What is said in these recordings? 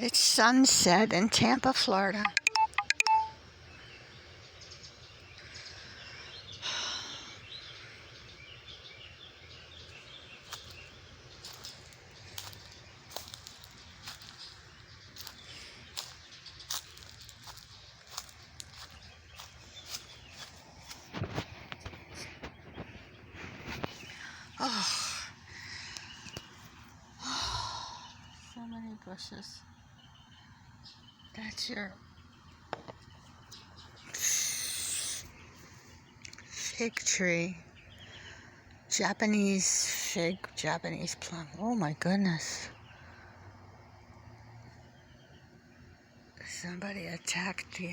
It's sunset in Tampa, Florida. Oh, so many bushes. That's your fig tree. Japanese fig, Japanese plum. Oh my goodness. Somebody attacked the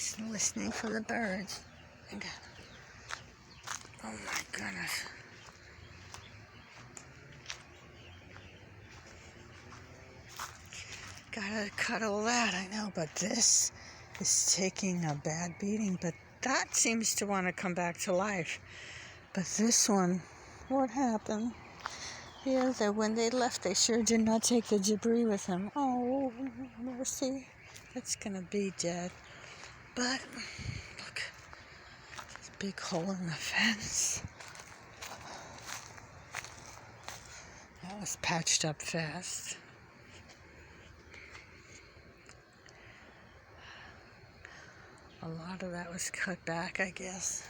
just listening for the birds. Oh my goodness. Gotta cut all that, I know, but this is taking a bad beating. But that seems to want to come back to life. But this one, what happened? Yeah, that when they left, they sure did not take the debris with them. Oh, mercy. That's gonna be dead. But, look, there's a big hole in the fence. That was patched up fast. A lot of that was cut back, I guess.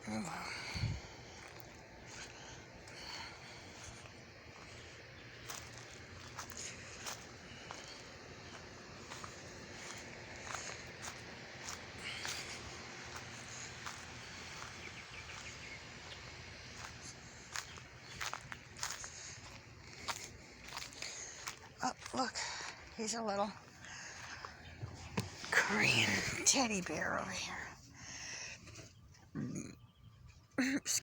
Oh. Oh, look, he's a little Korean teddy bear over here.